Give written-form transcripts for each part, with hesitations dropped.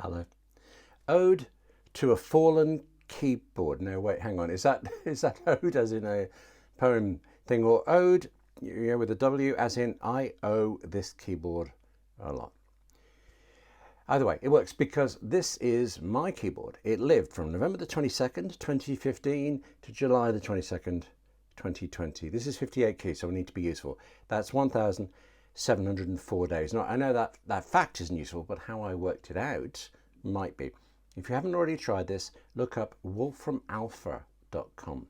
Hello. Ode to a Fallen Keyboard. No, wait, hang on. Is that ode as in a poem thing, or ode, with a W as in I owe this keyboard a lot? Either way, it works because this is my keyboard. It lived from November the 22nd, 2015 to July the 22nd, 2020. This is 58 keys, so we need to be useful. That's 1,704 days. Now, I know that fact isn't useful, but how I worked it out might be. If you haven't already tried this, look up wolframalpha.com.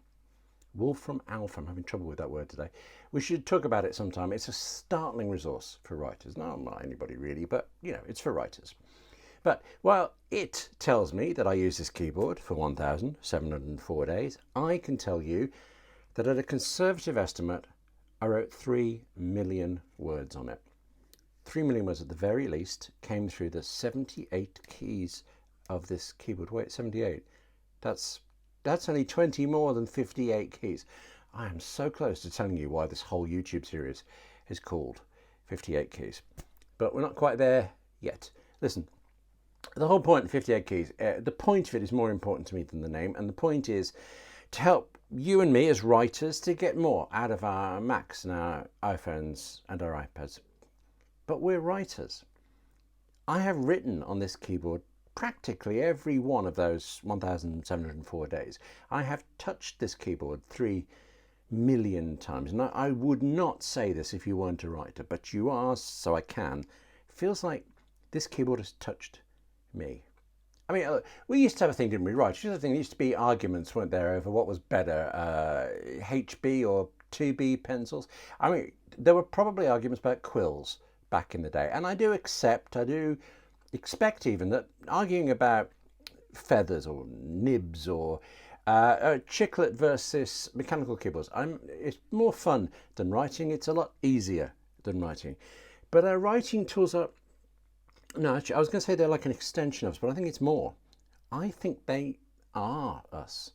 Wolfram Alpha. I'm having trouble with that word today. We should talk about it sometime. It's a startling resource for writers. No, not anybody really, but it's for writers. But while it tells me that I use this keyboard for 1,704 days, I can tell you that at a conservative estimate, I wrote 3 million words on it. 3 million words at the very least came through the 78 keys of this keyboard. Wait, 78? That's only 20 more than 58 keys. I am so close to telling you why this whole YouTube series is called 58 keys. But we're not quite there yet. Listen, the whole point of 58 keys, the point of it is more important to me than the name. And the point is to help you and me as writers to get more out of our Macs and our iPhones and our iPads. But we're writers. I have written on this keyboard practically every one of those 1,704 days. I have touched this keyboard 3 million times. And I would not say this if you weren't a writer, but you are, so I can. It feels like this keyboard has touched me. I mean, we used to have a thing, didn't we? Right, there used to be arguments, weren't there, over what was better, HB or 2B pencils. I mean, there were probably arguments about quills back in the day. And I do expect even that arguing about feathers or nibs or chiclet versus mechanical keyboards, it's more fun than writing. It's a lot easier than writing. But our writing tools are, no, actually, I was going to say they're like an extension of us, but I think it's more. I think they are us.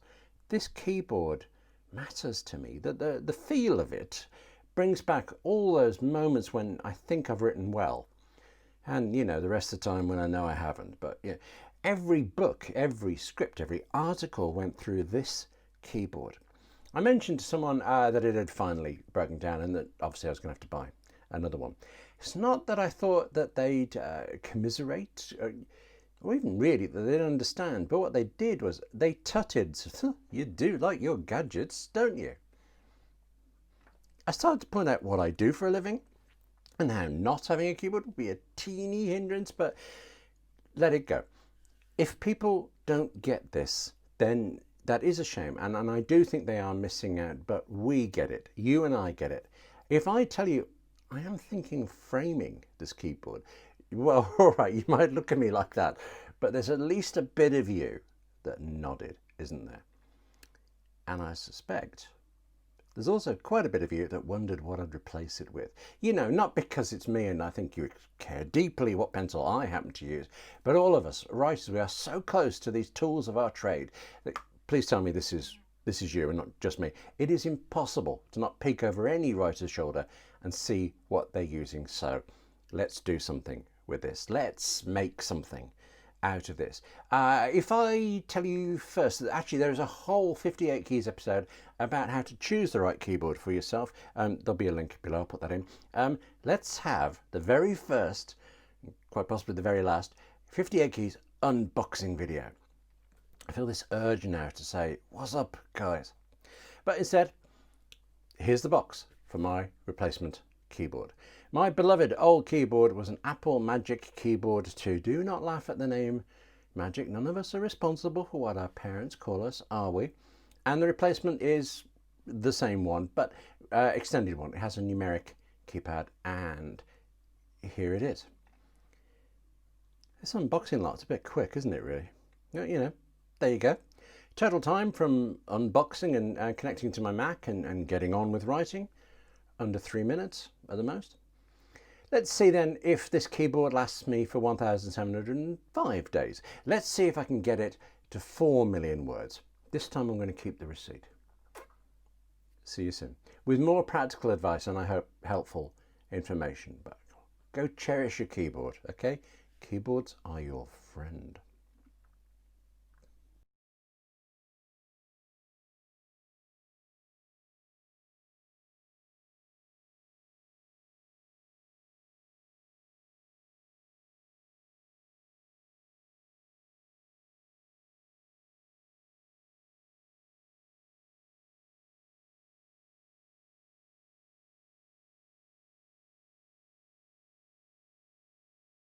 This keyboard matters to me. The feel of it brings back all those moments when I think I've written well. And, the rest of the time when I know I haven't. But every book, every script, every article went through this keyboard. I mentioned to someone that it had finally broken down and that obviously I was going to have to buy another one. It's not that I thought that they'd commiserate or even really that they'd understand. But what they did was they tutted. You do like your gadgets, don't you? I started to point out what I do for a living and how not having a keyboard would be a teeny hindrance, but let it go. If people don't get this, then that is a shame. And I do think they are missing out, but we get it. You and I get it. If I tell you, I am thinking framing this keyboard, well, all right, you might look at me like that, but there's at least a bit of you that nodded, isn't there? And I suspect there's also quite a bit of you that wondered what I'd replace it with. Not because it's me and I think you care deeply what pencil I happen to use, but all of us writers, we are so close to these tools of our trade that please tell me this is you and not just me. It is impossible to not peek over any writer's shoulder and see what they're using. So let's do something with this. Let's make something out of this. If I tell you first that actually there is a whole 58 keys episode about how to choose the right keyboard for yourself, there'll be a link below, I'll put that in. Let's have the very first, quite possibly the very last, 58 keys unboxing video. I feel this urge now to say, what's up, guys? But instead, here's the box for my replacement keyboard. My beloved old keyboard was an Apple Magic Keyboard 2. Do not laugh at the name Magic. None of us are responsible for what our parents call us, are we? And the replacement is the same one, but extended one. It has a numeric keypad, and here it is. This unboxing lot's a bit quick, isn't it, really? There you go. Total time from unboxing and connecting to my Mac and getting on with writing, under 3 minutes at the most. Let's see then if this keyboard lasts me for 1,705 days. Let's see if I can get it to 4 million words. This time I'm going to keep the receipt. See you soon. With more practical advice and I hope helpful information. But go cherish your keyboard, okay? Keyboards are your friend.